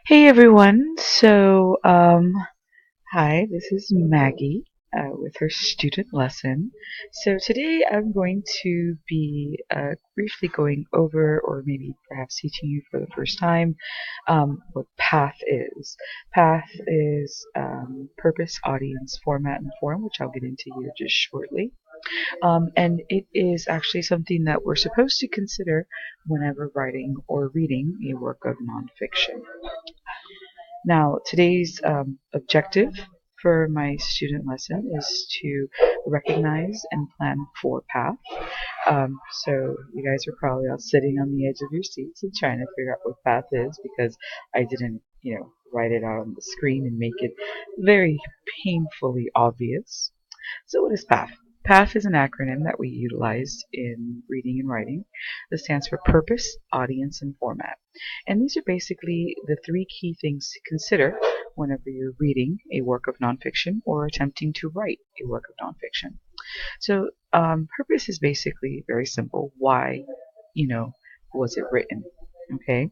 Hey everyone. Hi, this is Maggie with her student lesson. So today I'm going to be briefly going over, or maybe perhaps teaching you for the first time, what PAF is. PAF is Purpose, Audience, Format, and Form, which I'll get into here just shortly. And it is actually something that we're supposed to consider whenever writing or reading a work of nonfiction. Now, today's objective for my student lesson is to recognize and plan for PATH. So you guys are probably all sitting on the edge of your seats and trying to figure out what PATH is because I didn't, write it out on the screen and make it very painfully obvious. So what is PAF? PAF is an acronym that we utilize in reading and writing that stands for Purpose, Audience, and Format. And these are basically the three key things to consider whenever you're reading a work of nonfiction or attempting to write a work of nonfiction. So purpose is basically very simple. Why, was it written? Okay?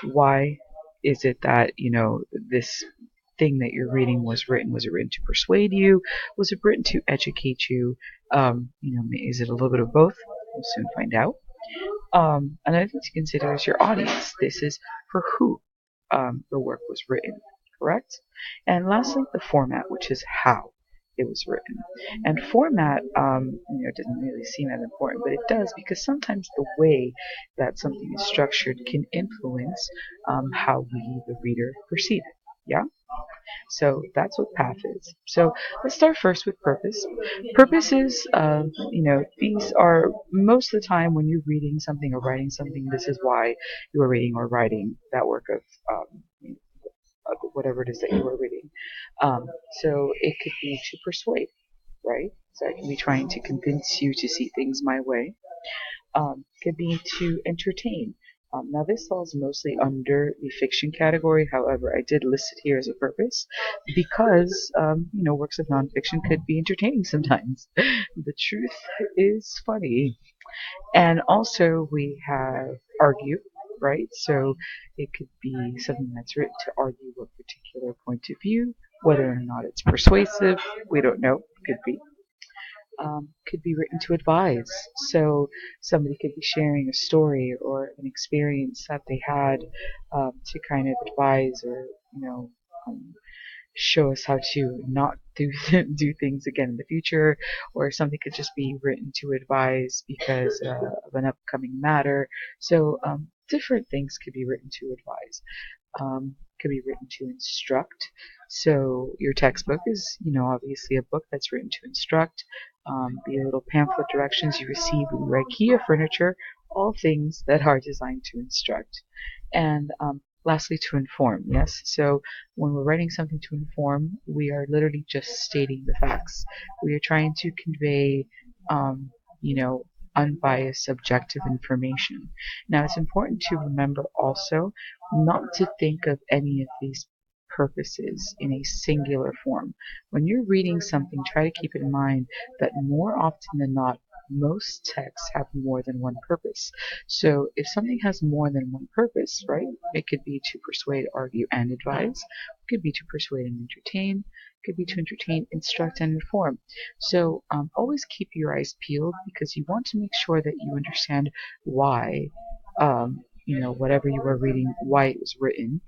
Why is it that, this thing that you're reading was written? Was it written to persuade you? Was it written to educate you? Is it a little bit of both? We'll soon find out. Another thing to consider is your audience. This is for who the work was written, correct? And lastly, the format, which is how it was written. And format, doesn't really seem as important, but it does because sometimes the way that something is structured can influence how we, the reader, perceive it. Yeah? So that's what path is. So let's start first with purpose. Purpose is, these are most of the time when you're reading something or writing something, this is why you are reading or writing that work of whatever it is that you are reading. Um, so it could be to persuade, right? So I can be trying to convince you to see things my way. Could be to entertain. Now, this falls mostly under the fiction category. However, I did list it here as a purpose because, works of nonfiction could be entertaining sometimes. The truth is funny. And also, we have argue, right? So it could be something that's written to argue a particular point of view, whether or not it's persuasive, we don't know. Could be could be written to advise. So somebody could be sharing a story or an experience that they had to kind of advise or, show us how to not do do things again in the future, or something could just be written to advise because of an upcoming matter. So different things could be written to advise. Could be written to instruct. So your textbook is, obviously a book that's written to instruct. The little pamphlet directions you receive with your IKEA furniture, all things that are designed to instruct. And lastly, to inform. Yes, so when we're writing something to inform, we are literally just stating the facts. We are trying to convey, um, you know, unbiased, objective information. Now, it's important to remember also not to think of any of these purposes in a singular form. When you're reading something, try to keep in mind that more often than not, most texts have more than one purpose. So if something has more than one purpose, right, it could be to persuade, argue, and advise. It could be to persuade and entertain. It could be to entertain, instruct, and inform. So always keep your eyes peeled because you want to make sure that you understand why, whatever you are reading, why it was written,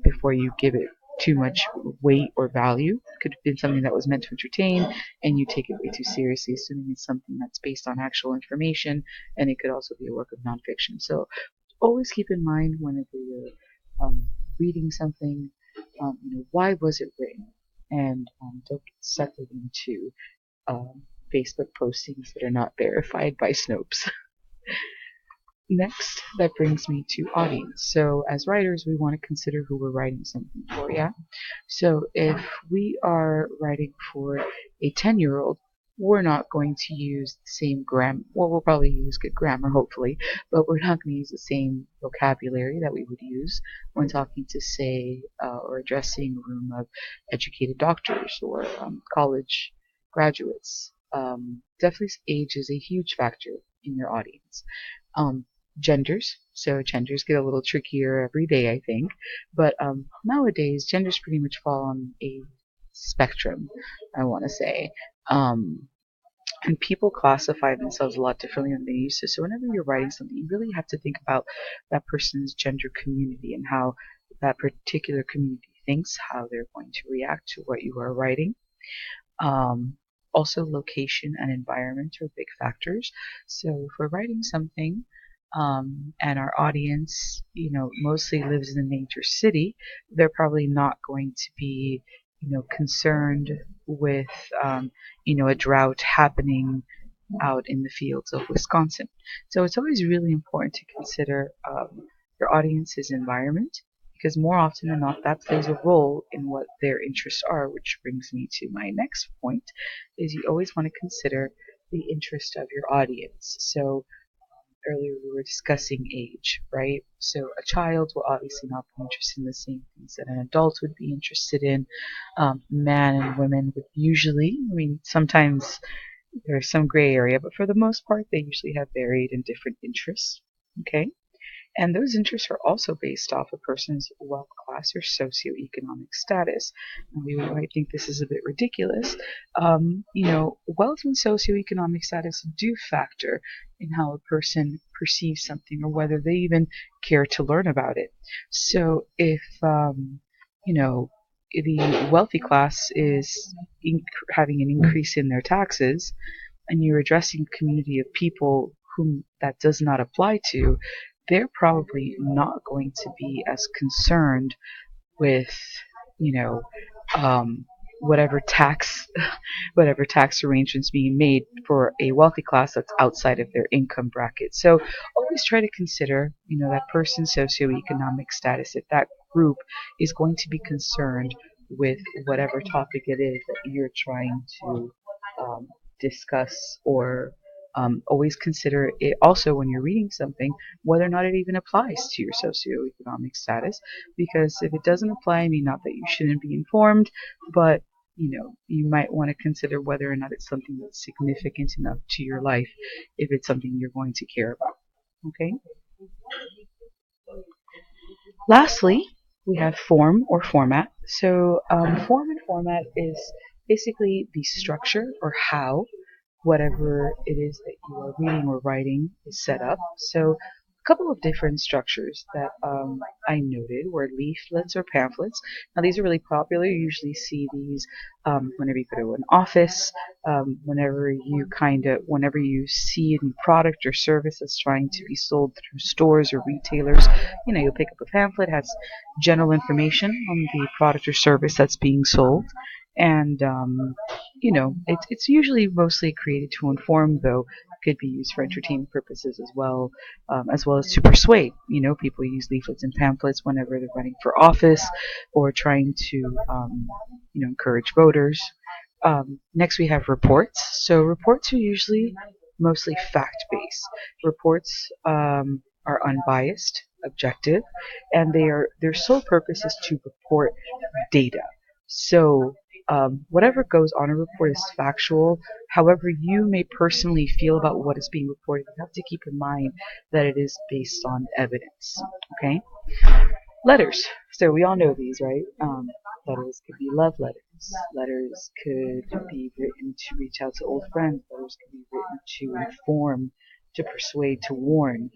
before you give it too much weight or value. It could have been something that was meant to entertain, and you take it way too seriously, assuming it's something that's based on actual information, and it could also be a work of nonfiction. So always keep in mind whenever you're reading something, why was it written, and don't get sucked into Facebook postings that are not verified by Snopes. Next, that brings me to audience. So as writers, we want to consider who we're writing something for, yeah? So if we are writing for a 10-year-old, we're not going to use the same grammar. Well, we'll probably use good grammar, hopefully, but we're not going to use the same vocabulary that we would use when talking to, say, or addressing a room of educated doctors or college graduates. Definitely age is a huge factor in your audience. Um, Genders. So genders get a little trickier every day, I think. But nowadays, genders pretty much fall on a spectrum, I want to say. Um, and people classify themselves a lot differently than they used to. So whenever you're writing something, you really have to think about that person's gender community and how that particular community thinks, how they're going to react to what you are writing. Um, Also, location and environment are big factors. So if we're writing something and our audience, mostly lives in a major city, they're probably not going to be, concerned with, a drought happening out in the fields of Wisconsin. So it's always really important to consider your audience's environment because more often than not that plays a role in what their interests are, which brings me to my next point is you always want to consider the interest of your audience. So earlier we were discussing age, right? So a child will obviously not be interested in the same things that an adult would be interested in. Man and women would usually, I mean, sometimes there's some gray area, but for the most part, they usually have varied and different interests. Okay? And those interests are also based off a person's wealth class or socioeconomic status. And we might think this is a bit ridiculous. Wealth and socioeconomic status do factor in how a person perceives something or whether they even care to learn about it. So if, the wealthy class is having an increase in their taxes, and you're addressing a community of people whom that does not apply to, they're probably not going to be as concerned with, you know, um, whatever tax, whatever tax arrangements being made for a wealthy class that's outside of their income bracket. So always try to consider, that person's socioeconomic status. If that group is going to be concerned with whatever topic it is that you're trying to um, discuss or always consider it also when you're reading something whether or not it even applies to your socioeconomic status, because if it doesn't apply, I mean, not that you shouldn't be informed, but you might want to consider whether or not it's something that's significant enough to your life if it's something you're going to care about. Okay? Lastly, we have form or format. So form and format is basically the structure or how whatever it is that you are reading or writing is set up. So a couple of different structures that I noted were leaflets or pamphlets. Now these are really popular. You usually see these whenever you go to an office, whenever you see a new product or service that's trying to be sold through stores or retailers. You'll pick up a pamphlet, has general information on the product or service that's being sold. And it's usually mostly created to inform, though it could be used for entertainment purposes as well as to persuade. People use leaflets and pamphlets whenever they're running for office or trying to, encourage voters. Next, we have reports. So reports are usually mostly fact-based. Reports are unbiased, objective, and their sole purpose is to report data. So whatever goes on a report is factual. However, you may personally feel about what is being reported. You have to keep in mind that it is based on evidence. Okay? Letters. So we all know these, right? Letters could be love letters. Letters could be written to reach out to old friends. Letters could be written to inform, to persuade, to warn.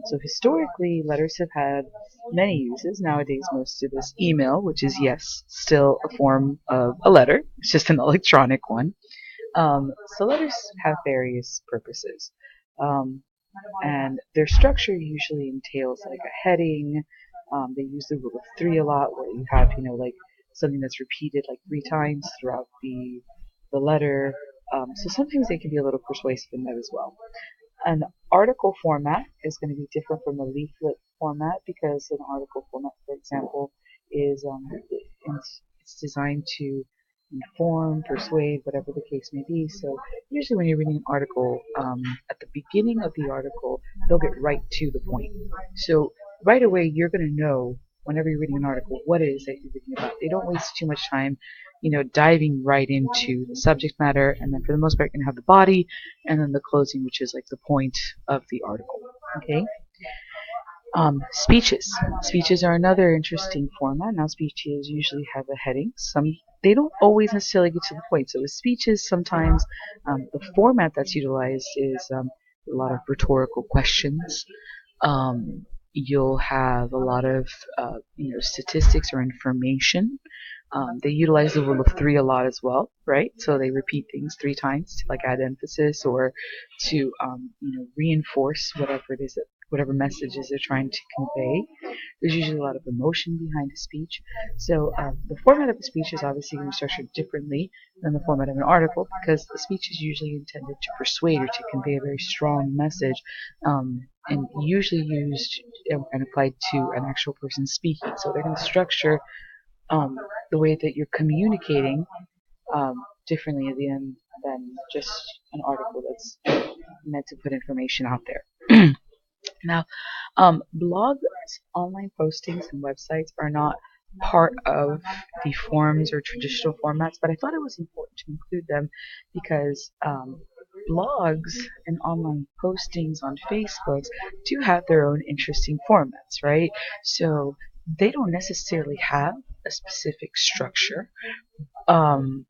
So historically, letters have had many uses. Nowadays, most of us email, which is, yes, still a form of a letter. It's just an electronic one. So letters have various purposes. Um, and their structure usually entails like a heading. They use the rule of three a lot, where you have, like something that's repeated like three times throughout the letter. So sometimes they can be a little persuasive in that as well. An article format is going to be different from a leaflet format because an article format, for example, is it's designed to inform, persuade, whatever the case may be. So usually when you're reading an article, at the beginning of the article, they'll get right to the point. So right away, you're going to know whenever you're reading an article what it is that you're reading about. They don't waste too much time, diving right into the subject matter. And then for the most part, you're going to have the body and then the closing, which is like the point of the article. Okay. Speeches. Speeches are another interesting format. Now, speeches usually have a heading. Some they don't always necessarily get to the point. So with speeches, sometimes the format that's utilized is a lot of rhetorical questions. Um, you'll have a lot of statistics or information. They utilize the rule of three a lot as well, right? So they repeat things three times to like add emphasis or to reinforce whatever it is that whatever messages they're trying to convey. There's usually a lot of emotion behind a speech. So the format of a speech is obviously going to be structured differently than the format of an article because the speech is usually intended to persuade or to convey a very strong message, and usually used and applied to an actual person speaking. So they're going to structure um, the way that you're communicating differently at the end than just an article that's meant to put information out there. Now, blogs, online postings, and websites are not part of the forms or traditional formats, but I thought it was important to include them because blogs and online postings on Facebook do have their own interesting formats, right? So they don't necessarily have a specific structure. Um,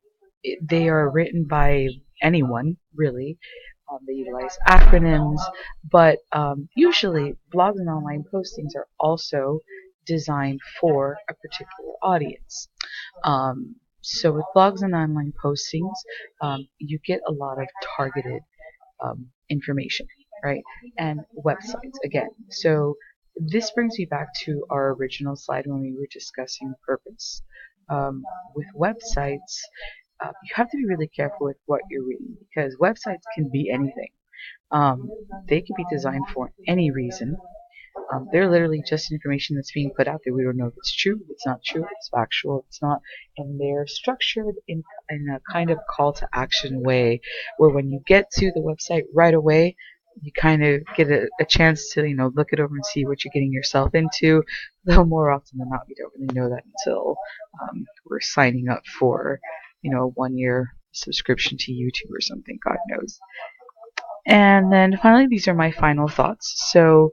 they are written by anyone, really. They utilize acronyms, but usually blogs and online postings are also designed for a particular audience. So with blogs and online postings, you get a lot of targeted information, right? And websites again. So this brings me back to our original slide when we were discussing purpose. Um, with websites, you have to be really careful with what you're reading because websites can be anything. Um, they can be designed for any reason. They're literally just information that's being put out there. We don't know if it's true, if it's not true, if it's factual, if it's not. And they're structured in a kind of call to action way where when you get to the website right away, you kind of get a chance to, look it over and see what you're getting yourself into. Though more often than not, we don't really know that until we're signing up for, a 1 year subscription to YouTube or something, God knows. And then finally, these are my final thoughts. So,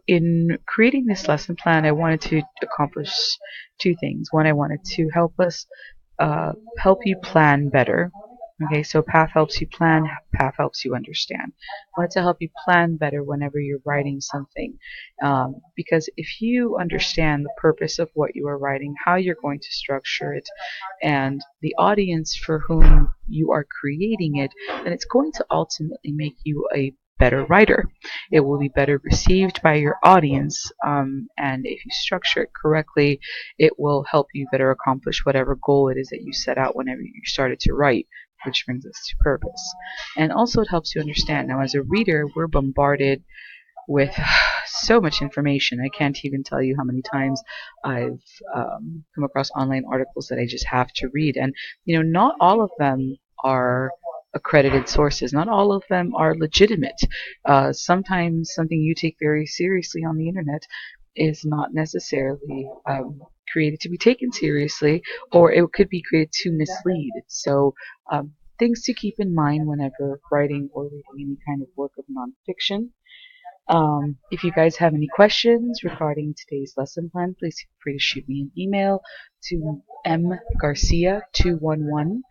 in creating this lesson plan, I wanted to accomplish two things. One, I wanted to help you plan better. Okay, so PAF helps you plan, PAF helps you understand. I wanted to help you plan better whenever you're writing something. Because if you understand the purpose of what you are writing, how you're going to structure it, and the audience for whom you are creating it, then it's going to ultimately make you a better writer. It will be better received by your audience, and if you structure it correctly, it will help you better accomplish whatever goal it is that you set out whenever you started to write, which brings us to purpose. And also, it helps you understand. Now, as a reader, we're bombarded with so much information. I can't even tell you how many times I've come across online articles that I just have to read. And, not all of them are accredited sources. Not all of them are legitimate. Sometimes something you take very seriously on the internet is not necessarily created to be taken seriously, or it could be created to mislead. So, things to keep in mind whenever writing or reading any kind of work of nonfiction. If you guys have any questions regarding today's lesson plan, please feel free to shoot me an email to mgarcia211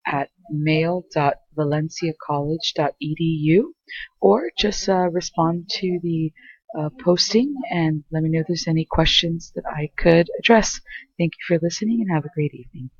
at mail.valenciacollege.edu, or just respond to the posting and let me know if there's any questions that I could address. Thank you for listening and have a great evening.